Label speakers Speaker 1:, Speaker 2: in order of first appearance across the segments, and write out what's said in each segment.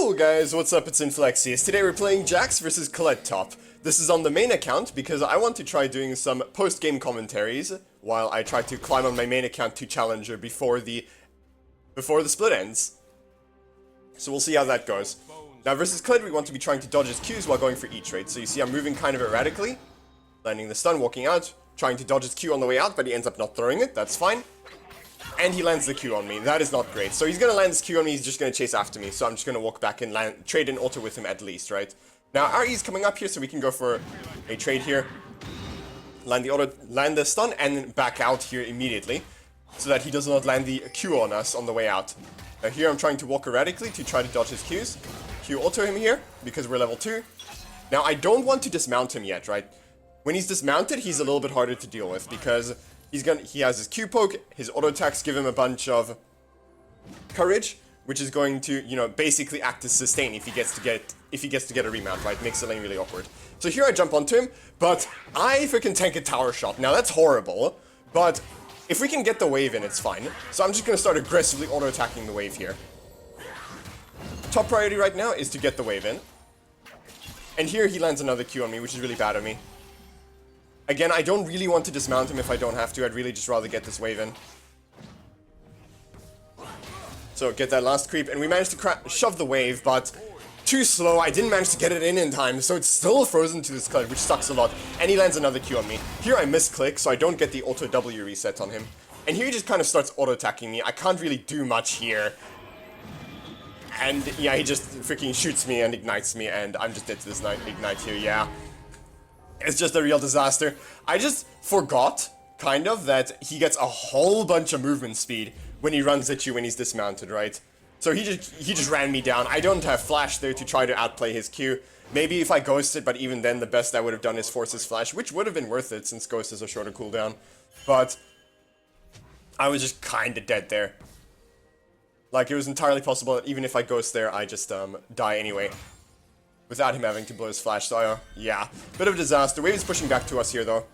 Speaker 1: Yo guys, what's up? It's Inflexxius. Today we're playing Jax versus Kled top. This is on the main account because I want to try doing some post-game commentaries while I try to climb on my main account to Challenger before the split ends. So we'll see how that goes. Now versus Kled, we want to be trying to dodge his Qs while going for E-trade. So you see I'm moving kind of erratically, landing the stun, walking out, trying to dodge his Q on the way out, but he ends up not throwing it. That's fine. And he lands the Q on me. That is not great. So he's gonna land this Q on me, he's just gonna chase after me. So I'm just gonna walk back and trade an auto with him at least, right? Now our E is coming up here, so we can go for a trade here. Land the auto, land the stun, and then back out here immediately. So that he does not land the Q on us on the way out. Now here I'm trying to walk erratically to try to dodge his Qs. Q auto him here, because we're level 2. Now I don't want to dismount him yet, right? When he's dismounted, he's a little bit harder to deal with, because he has his Q poke, his auto attacks give him a bunch of courage, which is going to, you know, basically act as sustain if he gets to get a remount, right? Makes the lane really awkward. So here I jump onto him, but I freaking tank a tower shot. Now that's horrible, but if we can get the wave in, it's fine. So I'm just gonna start aggressively auto attacking the wave here. Top priority right now is to get the wave in. And here he lands another Q on me, which is really bad of me. Again, I don't really want to dismount him if I don't have to. I'd really just rather get this wave in. So get that last creep, and we managed to shove the wave, but too slow. I didn't manage to get it in time, so it's still frozen to this Kled, which sucks a lot. And he lands another Q on me. Here I misclick, so I don't get the auto W reset on him. And here he just kind of starts auto-attacking me. I can't really do much here. And yeah, he just freaking shoots me and ignites me, and I'm just dead to this ignite here, yeah. It's just a real disaster. I just forgot, kind of, that he gets a whole bunch of movement speed when he runs at you when he's dismounted, right? So he just ran me down. I don't have flash there to try to outplay his Q. Maybe if I ghosted, but even then the best I would have done is force his flash, which would have been worth it since ghost is a shorter cooldown. But I was just kinda dead there. Like, it was entirely possible that even if I ghost there, I just die anyway. Without him having to blow his flash, so yeah. Bit of a disaster. Wave is pushing back to us here though.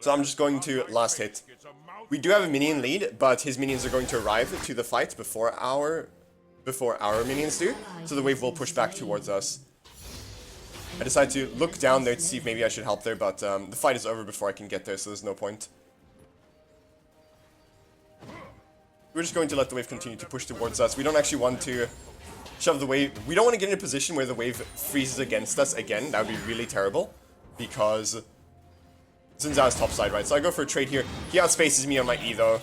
Speaker 1: So I'm just going to last hit. We do have a minion lead, but his minions are going to arrive to the fight before our minions do. So the wave will push back towards us. I decide to look down there to see if maybe I should help there, but the fight is over before I can get there, so there's no point. We're just going to let the wave continue to push towards us. We don't actually want to shove the wave. We don't want to get in a position where the wave freezes against us again. That would be really terrible, because Xin Zhao's topside, right? So I go for a trade here. He outspaces me on my E though,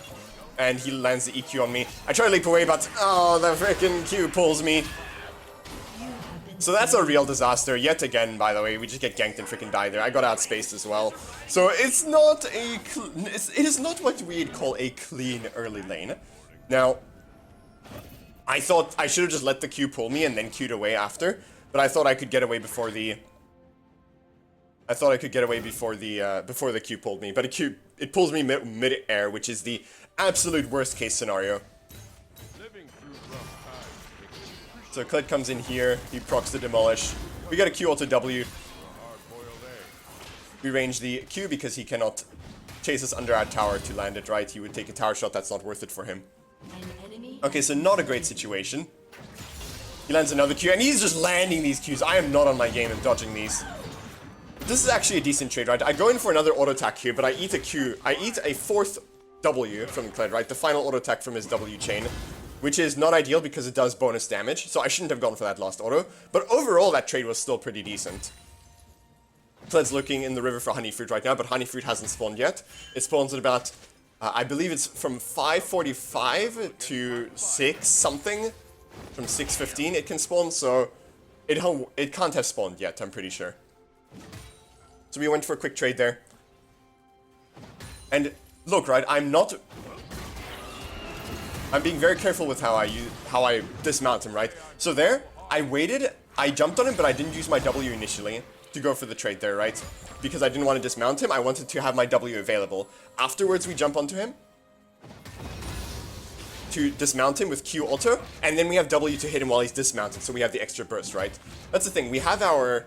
Speaker 1: and he lands the EQ on me. I try to leap away, but oh, the freaking Q pulls me. So that's a real disaster yet again. By the way, we just get ganked and freaking die there. I got outspaced as well. So it's not a it is not what we'd call a clean early lane. Now, I thought I should have just let the Q pull me and then Q'd away after, but I thought I could get away before the before the Q pulled me. But it pulls me mid-air, which is the absolute worst case scenario. So Kled comes in here, he procs the demolish. We got a Q auto W. We range the Q because he cannot chase us under our tower to land it, right? He would take a tower shot, that's not worth it for him. Okay, so not a great situation. He lands another Q, and he's just landing these Qs. I am not on my game and dodging these. This is actually a decent trade, right? I go in for another auto attack here, but I eat a Q. I eat a fourth W from Kled, right? The final auto attack from his W chain, which is not ideal because it does bonus damage. So I shouldn't have gone for that last auto. But overall, that trade was still pretty decent. Kled's looking in the river for honeyfruit right now, but honeyfruit hasn't spawned yet. It spawns at about, I believe it's from 5:45 to 6 something. From 6:15 it can spawn, so it can't have spawned yet, I'm pretty sure. So we went for a quick trade there. And look, right, I'm being very careful with how I dismount him, right? So there, I waited, I jumped on him, but I didn't use my W initially to go for the trade there, right? Because I didn't want to dismount him, I wanted to have my W available. Afterwards, we jump onto him to dismount him with Q auto, and then we have W to hit him while he's dismounted, so we have the extra burst, right? That's the thing, we have our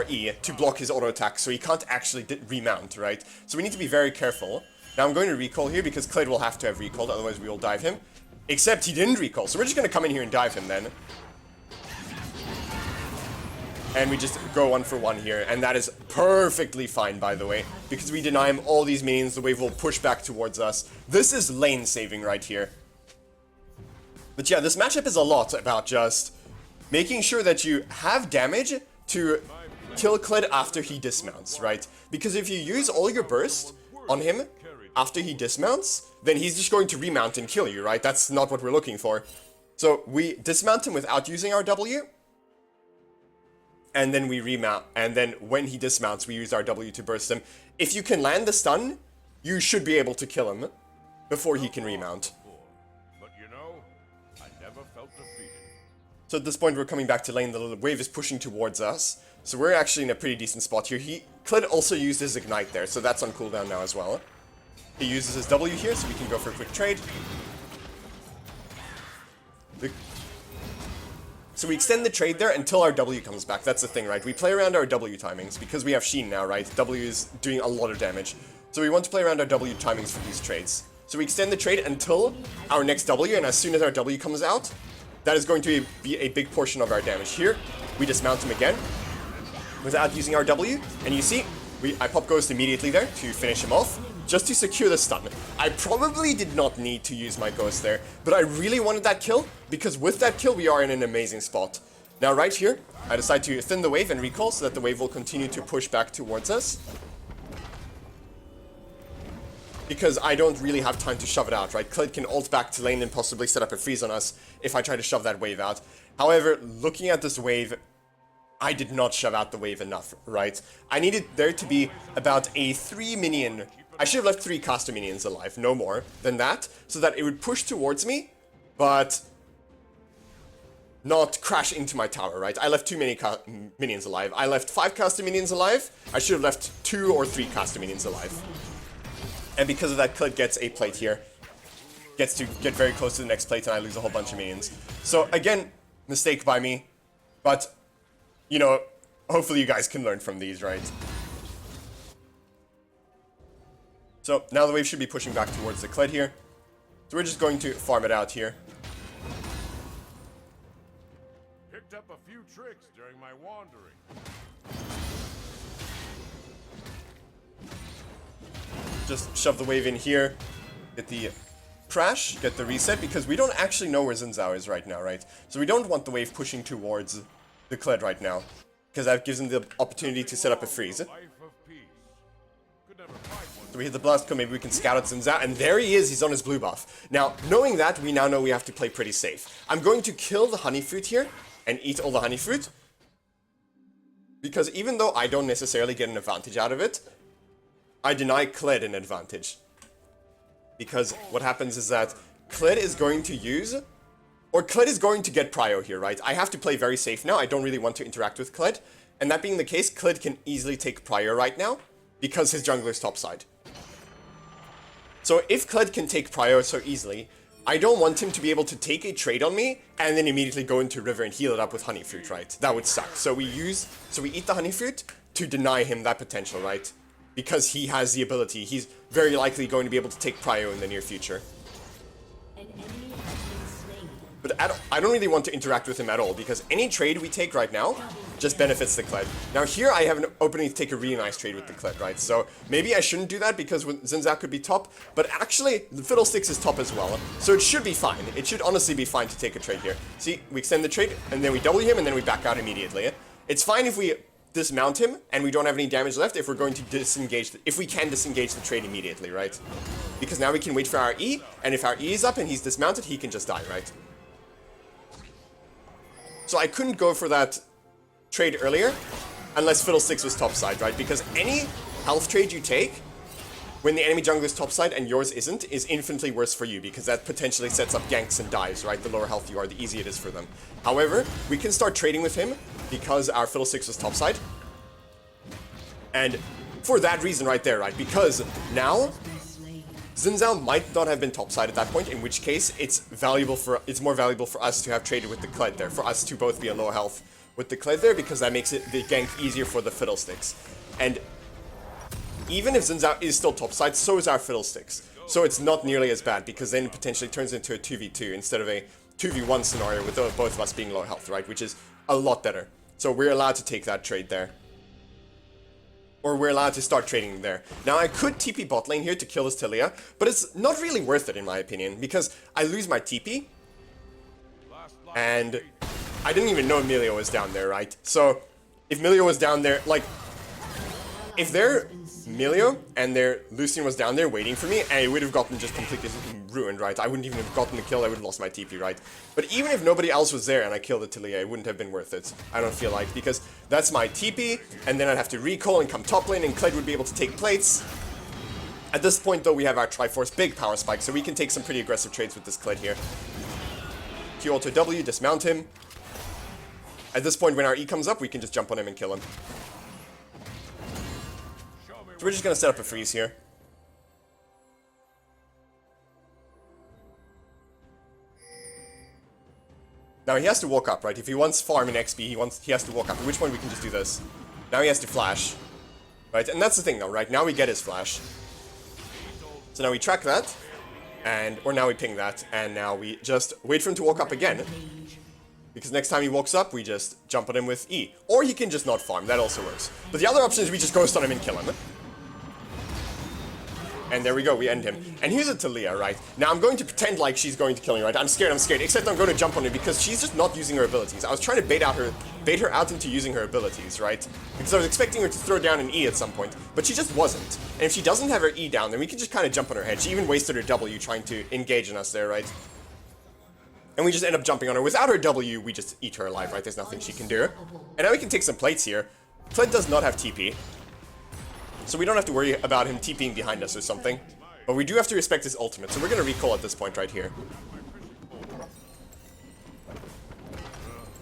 Speaker 1: E to block his auto attack, so he can't actually remount, right? So we need to be very careful. Now I'm going to recall here because Kled will have to have recalled, otherwise we will dive him. Except he didn't recall, so we're just gonna come in here and dive him then. And we just go 1 for 1 here, and that is perfectly fine, by the way, because we deny him all these minions, the wave will push back towards us. This is lane saving right here. But yeah, this matchup is a lot about just making sure that you have damage to kill Kled after he dismounts, right? Because if you use all your burst on him after he dismounts, then he's just going to remount and kill you, right? That's not what we're looking for. So we dismount him without using our W, and then we remount, and then when he dismounts, we use our W to burst him. If you can land the stun, you should be able to kill him before he can remount.
Speaker 2: But you know, I never felt defeated.
Speaker 1: So at this point, we're coming back to lane. The wave is pushing towards us, so we're actually in a pretty decent spot here. Kled also used his ignite there, so that's on cooldown now as well. He uses his W here, so we can go for a quick trade. So we extend the trade there until our W comes back. That's the thing, right? We play around our W timings because we have Sheen now, right? W is doing a lot of damage. So we want to play around our W timings for these trades. So we extend the trade until our next W, and as soon as our W comes out, that is going to be a big portion of our damage. Here, we dismount him again without using our W, and you see, I pop Ghost immediately there to finish him off, just to secure the stun. I probably did not need to use my Ghost there, but I really wanted that kill, because with that kill we are in an amazing spot. Now right here, I decide to thin the wave and recall so that the wave will continue to push back towards us. Because I don't really have time to shove it out, right? Kled can ult back to lane and possibly set up a freeze on us if I try to shove that wave out. However, looking at this wave, I did not shove out the wave enough, right? I needed there to be about a 3 minion... I should have left 3 caster minions alive, no more than that, so that it would push towards me, but not crash into my tower, right? I left too many minions alive. I left 5 caster minions alive. I should have left 2 or 3 caster minions alive. And because of that, Kled gets a plate here. Gets to get very close to the next plate, and I lose a whole bunch of minions. So again, mistake by me, but, you know, hopefully you guys can learn from these, right? So now the wave should be pushing back towards the Kled here. So we're just going to farm it out here.
Speaker 2: Picked up a few tricks during my wandering.
Speaker 1: Just shove the wave in here. Get the crash, get the reset, because we don't actually know where Xin Zhao is right now, right? So we don't want the wave pushing towards the Kled right now, because that gives him the opportunity to set up a freeze. So we hit the blast kill, maybe we can scout out Xin Zhao, and there he is, he's on his blue buff. Now, knowing that, we now know we have to play pretty safe. I'm going to kill the honey fruit here, and eat all the honey fruit, because even though I don't necessarily get an advantage out of it, I deny Kled an advantage. Because what happens is that Kled is going to use, or Kled is going to get prio here, right? I have to play very safe now, I don't really want to interact with Kled, and that being the case, Kled can easily take prio right now, because his jungler's topside. So if Kled can take prio so easily, I don't want him to be able to take a trade on me and then immediately go into river and heal it up with honey fruit, right? That would suck. So we eat the honey fruit to deny him that potential, right? Because he has the ability. He's very likely going to be able to take prio in the near future. But I don't really want to interact with him at all, because any trade we take right now just benefits the Kled. Now here I have an opening to take a really nice trade with the Kled, right? So maybe I shouldn't do that because Xin Zhao could be top, but actually the Fiddlesticks is top as well. So it should be fine. It should honestly be fine to take a trade here. See, we extend the trade, and then we W him, and then we back out immediately. It's fine if we dismount him, and we don't have any damage left if we're going to disengage, if we can disengage the trade immediately, right? Because now we can wait for our E, and if our E is up and he's dismounted, he can just die, right? So I couldn't go for that trade earlier, unless Fiddlesticks was topside, right? Because any health trade you take, when the enemy jungler is topside and yours isn't, is infinitely worse for you, because that potentially sets up ganks and dives, right? The lower health you are, the easier it is for them. However, we can start trading with him, because our Fiddlesticks was topside. And for that reason right there, right? Because now, Xin Zhao might not have been topside at that point, in which case it's more valuable for us to have traded with the Kled there, for us to both be on low health with the Kled there, because that makes it the gank easier for the Fiddlesticks. And even if Xin Zhao is still topside, so is our Fiddlesticks. So it's not nearly as bad, because then it potentially turns into a 2v2 instead of a 2v1 scenario with both of us being low health, right? Which is a lot better. So we're allowed to take that trade there. Or we're allowed to start trading there. Now I could TP bot lane here to kill this Taliyah, but it's not really worth it in my opinion, because I lose my TP, and I didn't even know Emilio was down there, right? So if Emilio was down there, like, if their Emilio and their Lucian was down there waiting for me, I would have gotten just completely ruined, right? I wouldn't even have gotten the kill, I would have lost my TP, right? But even if nobody else was there and I killed the Taliyah, it wouldn't have been worth it, I don't feel like, because that's my TP, and then I'd have to recall and come top lane, and Kled would be able to take plates. At this point, though, we have our Triforce, big power spike, so we can take some pretty aggressive trades with this Kled here. Q Ultra W, dismount him. At this point, when our E comes up, we can just jump on him and kill him. So we're just gonna set up a freeze here. Now he has to walk up, right? If he wants farm in XP, he has to walk up. At which point we can just do this. Now he has to flash. Right? And that's the thing though, right? Now we get his flash. So now we track that, or now we ping that, and now we just wait for him to walk up again. Because next time he walks up, we just jump on him with E. Or he can just not farm, that also works. But the other option is we just ghost on him and kill him. And there we go, we end him. And here's a Taliyah, right? Now I'm going to pretend like she's going to kill me, right? I'm scared, except I'm going to jump on her because she's just not using her abilities. I was trying to bait her out into using her abilities, right? Because I was expecting her to throw down an E at some point, but she just wasn't. And if she doesn't have her E down, then we can just kind of jump on her head. She even wasted her W trying to engage in us there, right? And we just end up jumping on her. Without her W, we just eat her alive, right? There's nothing she can do. And now we can take some plates here. Kled does not have TP, so we don't have to worry about him TPing behind us or something. But we do have to respect his ultimate, so we're going to recall at this point right here.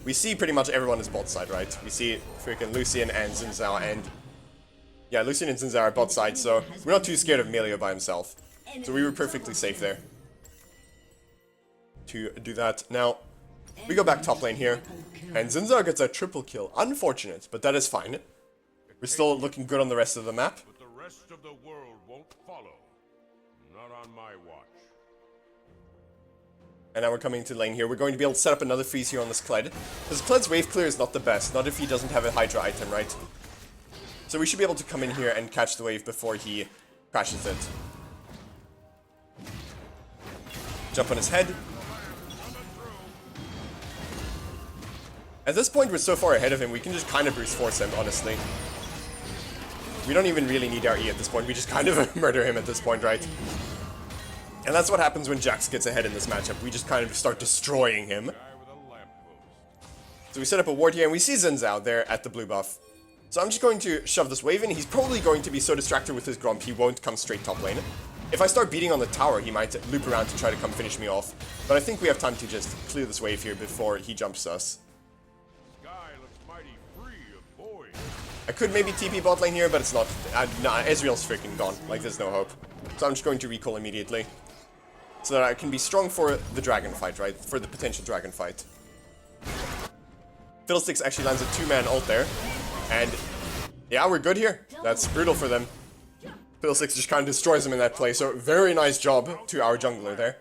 Speaker 1: We see pretty much everyone is bot side, right? We see freaking Lucian and Xin Zhao, and yeah, Lucian and Xin Zhao are bot side, so we're not too scared of Emilio by himself. So we were perfectly safe there to do that. Now, we go back top lane here, and Xin Zhao gets a triple kill. Unfortunate, but that is fine. We're still looking good on the rest of the map.
Speaker 2: But the rest of the world won't follow. Not on my watch.
Speaker 1: And now we're coming to lane here. We're going to be able to set up another freeze here on this Kled. Because Kled's wave clear is not the best, not if he doesn't have a Hydra item, right? So we should be able to come in here and catch the wave before he crashes it. Jump on his head. At this point, we're so far ahead of him, we can just kind of brute force him, honestly. We don't even really need our E at this point, we just kind of murder him at this point, right? And that's what happens when Jax gets ahead in this matchup, we just kind of start destroying him. So we set up a ward here, and we see Xin Zhao there at the blue buff. So I'm just going to shove this wave in. He's probably going to be so distracted with his Gromp, he won't come straight top lane. If I start beating on the tower, he might loop around to try to come finish me off. But I think we have time to just clear this wave here before he jumps us. I could maybe TP bot lane here, but it's not. Nah, Ezreal's freaking gone. Like, there's no hope. So I'm just going to recall immediately. So that I can be strong for the dragon fight, right? For the potential dragon fight. Fiddlesticks actually lands a two-man ult there. And yeah, we're good here. That's brutal for them. Fiddlesticks just kind of destroys them in that play. So very nice job to our jungler there.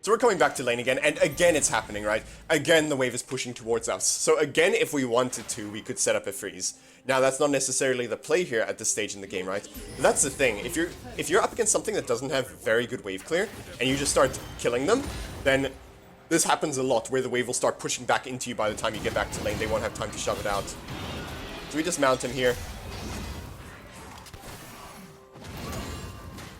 Speaker 1: So we're coming back to lane again, and again it's happening, right? Again the wave is pushing towards us. So again, if we wanted to, we could set up a freeze. Now that's not necessarily the play here at this stage in the game, right? But that's the thing, if you're up against something that doesn't have very good wave clear, and you just start killing them, then this happens a lot, where the wave will start pushing back into you by the time you get back to lane. They won't have time to shove it out. So we just mount him here.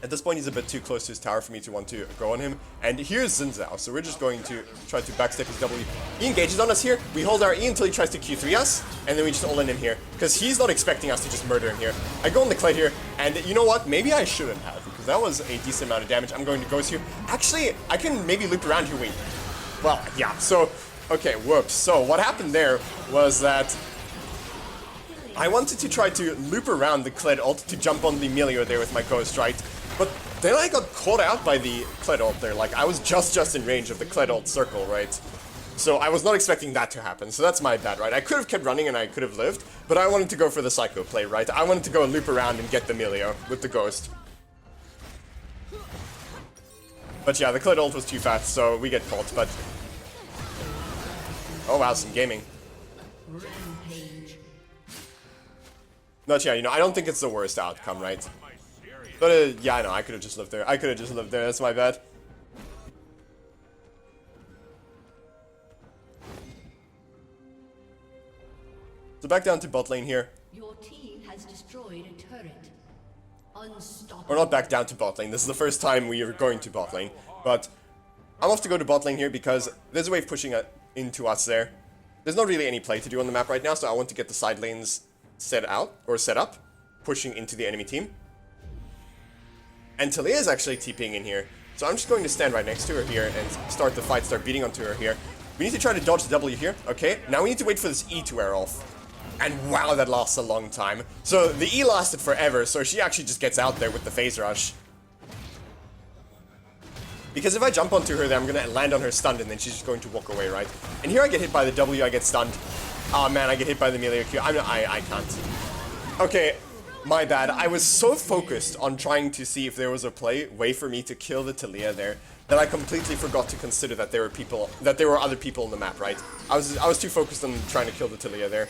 Speaker 1: At this point, he's a bit too close to his tower for me to want to go on him. And here's Xin Zhao, so we're just going to try to backstep his W. He engages on us here. We hold our E until he tries to Q3 us, and then we just all in him here. Because he's not expecting us to just murder him here. I go on the Kled here, and you know what? Maybe I shouldn't have, because that was a decent amount of damage. I'm going to Ghost here. Actually, I can maybe loop around here. Wait. Well, yeah, so, okay, whoops. So what happened there was that I wanted to try to loop around the Kled ult to jump on the Emilio there with my Ghost, right? But then I got caught out by the Kled ult there. Like, I was just in range of the Kled ult circle, right? So I was not expecting that to happen, so that's my bad, right? I could have kept running and I could have lived, but I wanted to go for the Psycho play, right? I wanted to go loop around and get the Melio with the Ghost. But yeah, the Kled ult was too fast, so we get caught, but... Oh wow, some gaming. But yeah, you know, I don't think it's the worst outcome, right? But yeah, I know, I could have just lived there. I could have just lived there, that's my bad. So back down to bot lane here.
Speaker 3: Your team has destroyed a turret. Unstoppable.
Speaker 1: We're not back down to bot lane. This is the first time we are going to bot lane. But I'm off to go to bot lane here because there's a wave pushing into us there. There's not really any play to do on the map right now, so I want to get the side lanes set up, pushing into the enemy team. And Talia is actually TPing in here. So I'm just going to stand right next to her here and start the fight, start beating onto her here. We need to try to dodge the W here. Okay, now we need to wait for this E to wear off. And wow, that lasts a long time. So the E lasted forever, so she actually just gets out there with the phase rush. Because if I jump onto her, then I'm gonna land on her stunned, and then she's just going to walk away, right? And here I get hit by the W, I get stunned. Oh man, I get hit by the melee Q. I can't. Okay, my bad. I was so focused on trying to see if there was a way for me to kill the Talia there, that I completely forgot to consider that there were other people on the map, right? I was too focused on trying to kill the Talia there.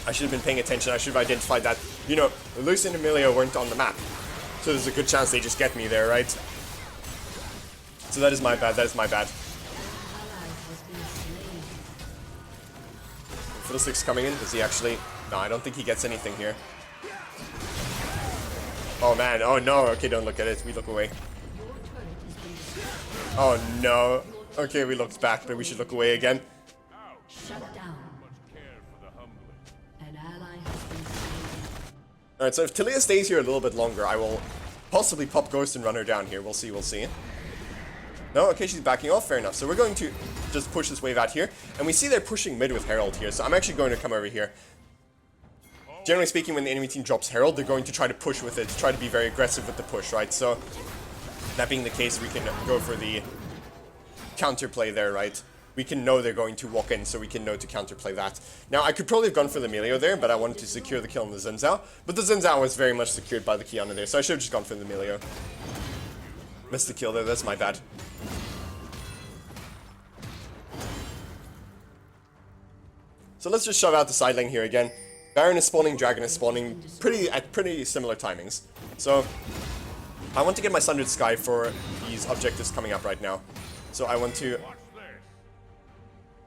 Speaker 1: I should have been paying attention. I should have identified that, you know, Lucian and Emilio weren't on the map. So there's a good chance they just get me there, right? So that is my bad. That is my bad. Fiddlestick's coming in. Does he actually? No, I don't think he gets anything here. Oh man. Oh no. Okay, don't look at it. We look away. Oh no. Okay, we looked back, but we should look away again.
Speaker 3: Shut down. An ally has been slain.
Speaker 1: Alright, so if Talia stays here a little bit longer, I will possibly pop Ghost and run her down here. We'll see, we'll see. No, okay, she's backing off. Fair enough. So we're going to just push this wave out here. And we see they're pushing mid with Herald here, so I'm actually going to come over here. Generally speaking, when the enemy team drops Herald, they're going to try to push with it, to try to be very aggressive with the push, right? So, that being the case, we can go for the counterplay there, right? We can know they're going to walk in, so we can know to counterplay that. Now, I could probably have gone for the Melio there, but I wanted to secure the kill on the Xin Zhao. But the Xin Zhao was very much secured by the Kiana there, so I should have just gone for the Melio. Missed the kill there, that's my bad. So let's just shove out the side lane here again. Baron is spawning, Dragon is spawning at pretty similar timings. So I want to get my Sundered Sky for these objectives coming up right now. So I want to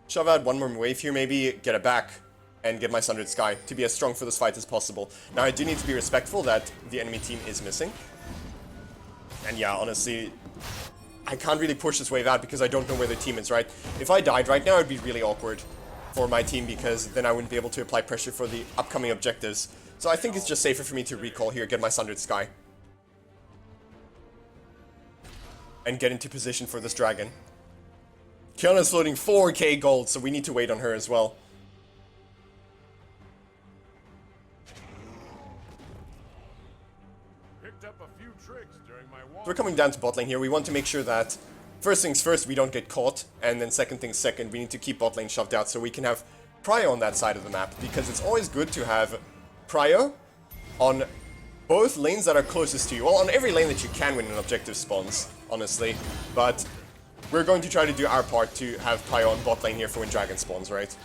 Speaker 1: shove out one more wave here, maybe get it back and get my Sundered Sky to be as strong for this fight as possible. Now I do need to be respectful that the enemy team is missing. And yeah, honestly, I can't really push this wave out because I don't know where the team is, right? If I died right now, it would be really awkward for my team because then I wouldn't be able to apply pressure for the upcoming objectives. So I think it's just safer for me to recall here, get my Sundered Sky. And get into position for this dragon. Kiana's floating 4k gold, so we need to wait on her as well.
Speaker 2: Picked up a few tricks during my walk.
Speaker 1: We're coming down to bot lane here. We want to make sure that first things first, we don't get caught, and then second things second, we need to keep bot lane shoved out so we can have prio on that side of the map, because it's always good to have prio on both lanes that are closest to you. Well, on every lane that you can when an objective spawns, honestly, but we're going to try to do our part to have prio on bot lane here for when dragon spawns, right?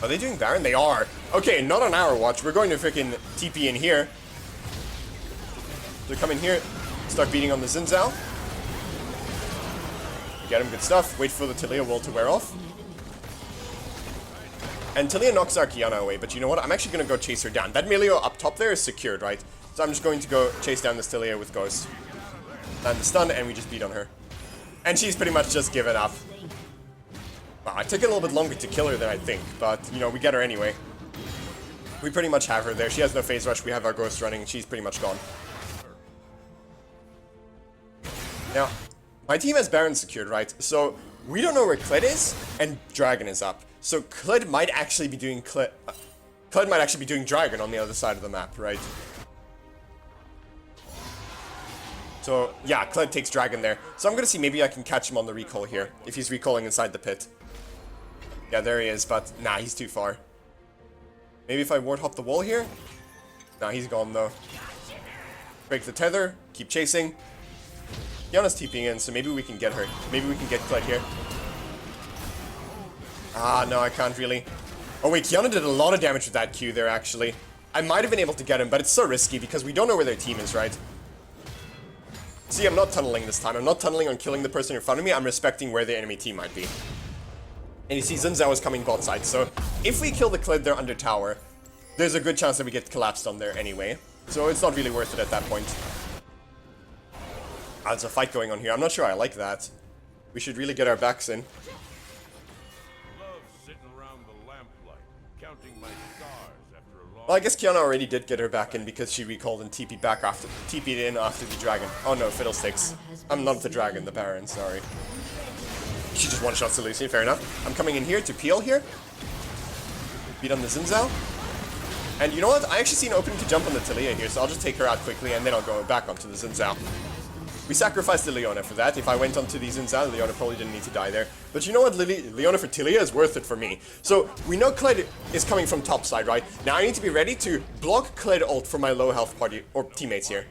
Speaker 1: Are they doing Baron? They are! Okay, not on our watch. We're going to freaking TP in here. So come in here, start beating on the Xin Zhao. Get him, good stuff. Wait for the Talia wall to wear off. And Talia knocks our Kiana away, but you know what? I'm actually going to go chase her down. That Melio up top there is secured, right? So I'm just going to go chase down this Talia with Ghost. Land the stun, and we just beat on her. And she's pretty much just given up. Wow, it took a little bit longer to kill her than I think, but, you know, we get her anyway. We pretty much have her there. She has no phase rush. We have our Ghost running. She's pretty much gone. Now, my team has Baron secured, right? So we don't know where Kled is, and Dragon is up. So Kled might actually be doing Kled might actually be doing Dragon on the other side of the map, right? So, yeah, Kled takes Dragon there. So I'm gonna see maybe I can catch him on the recall here, if he's recalling inside the pit. Yeah, there he is, but nah, he's too far. Maybe if I ward hop the wall here? Nah, he's gone though. Break the tether, keep chasing. Kiana's TPing in, so maybe we can get her. Maybe we can get Kled here. Ah, no, I can't really. Oh wait, Kiana did a lot of damage with that Q there, actually. I might have been able to get him, but it's so risky because we don't know where their team is, right? See, I'm not tunneling this time. I'm not tunneling on killing the person in front of me. I'm respecting where the enemy team might be. And you see, Xin Zhao is coming bot side, so if we kill the Kled there under tower, there's a good chance that we get collapsed on there anyway. So it's not really worth it at that point. Ah, there's a fight going on here. I'm not sure I like that. We should really get our backs in.
Speaker 2: Love sitting around the lamplight, counting my stars after a long...
Speaker 1: Well, I guess Kiana already did get her back in because she recalled and TP'd back after TP'd in after the dragon. Oh no, Fiddlesticks. I'm not the dragon, the Baron, sorry. She just one-shots the Lucian, fair enough. I'm coming in here to peel here. Beat on the Xin Zhao. And you know what? I actually see an opening to jump on the Talia here, so I'll just take her out quickly and then I'll go back onto the Xin Zhao. We sacrificed the Leona for that. If I went onto the Xin Zhao, Leona probably didn't need to die there. But you know what? Leona for Talia is worth it for me. So we know Kled is coming from top side, right? Now I need to be ready to block Kled ult for my low health party or teammates here.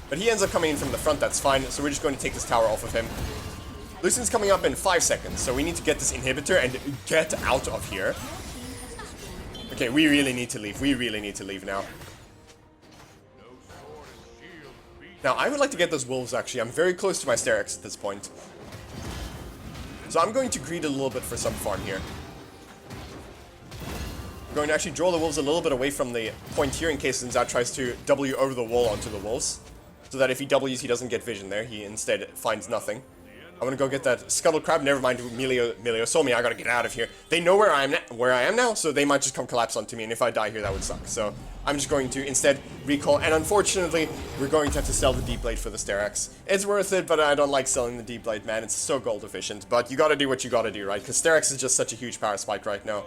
Speaker 1: But he ends up coming in from the front, that's fine. So we're just going to take this tower off of him. Lucian's coming up in 5 seconds, so we need to get this inhibitor and get out of here. Okay, we really need to leave. We really need to leave now. Now, I would like to get those wolves, actually. I'm very close to my Sterex at this point. So I'm going to greed a little bit for some farm here. I'm going to actually draw the wolves a little bit away from the point here in case Xin Zhao tries to W over the wall onto the wolves. So that if he W's, he doesn't get vision there. He instead finds nothing. I'm gonna go get that scuttle crab. Never mind, Melio sold me. I gotta get out of here. They know where I am now, so they might just come collapse onto me. And if I die here, that would suck. So I'm just going to instead recall. And unfortunately, we're going to have to sell the deep blade for the Sterex. It's worth it, but I don't like selling the deep blade, man. It's so gold efficient. But you gotta do what you gotta do, right? Because Sterex is just such a huge power spike right now.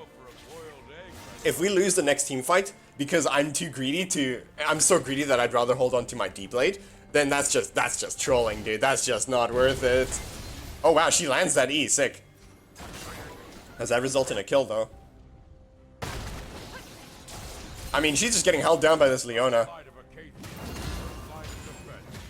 Speaker 1: If we lose the next team fight because I'm too greedy to, I'm so greedy that I'd rather hold on to my deep blade, then that's just trolling, dude. That's just not worth it. Oh wow, she lands that E, sick. Does that result in a kill though? I mean, she's just getting held down by this Leona.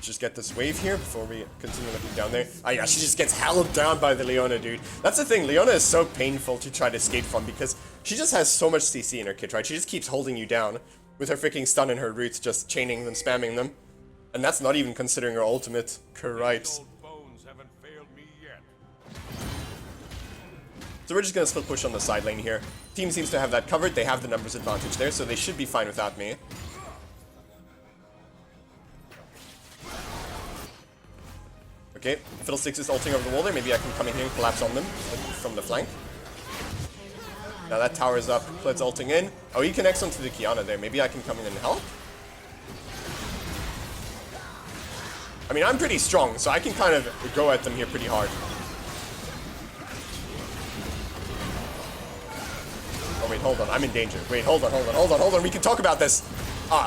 Speaker 1: Just get this wave here before we continue looking down there. Oh yeah, she just gets held down by the Leona, dude. That's the thing, Leona is so painful to try to escape from because she just has so much CC in her kit, right? She just keeps holding you down with her freaking stun and her roots, just chaining them, spamming them. And that's not even considering her ultimate. Cripes. So we're just gonna split push on the side lane here. Team seems to have that covered. They have the numbers advantage there, so they should be fine without me. Okay, Fiddlesticks is ulting over the wall there. Maybe I can come in here and collapse on them from the flank. Now that tower is up. Kled's ulting in. Oh, he connects onto the Kiana there. Maybe I can come in and help? I mean, I'm pretty strong, so I can kind of go at them here pretty hard. Oh, wait, hold on. I'm in danger. Wait, hold on. We can talk about this.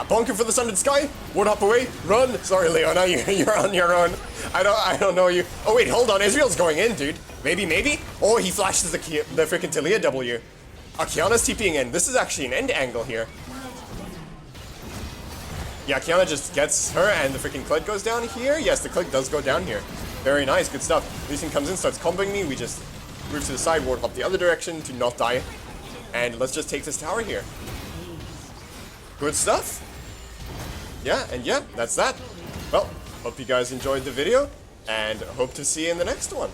Speaker 1: Bunker for the Sundered Sky? Ward up away? Run! Sorry, Leona, you're on your own. I don't know you. Oh, wait, hold on. Israel's going in, dude. Maybe? Oh, he flashes the freaking Talia W. Kiana's TPing in. This is actually an end angle here. Yeah, Kiana just gets her, and the freaking Kled goes down here. Yes, the Kled does go down here. Very nice, good stuff. Lucian comes in, starts comboing me. We just move to the side, ward hop the other direction to not die. And let's just take this tower here. Good stuff. Yeah, that's that. Well, hope you guys enjoyed the video, and hope to see you in the next one.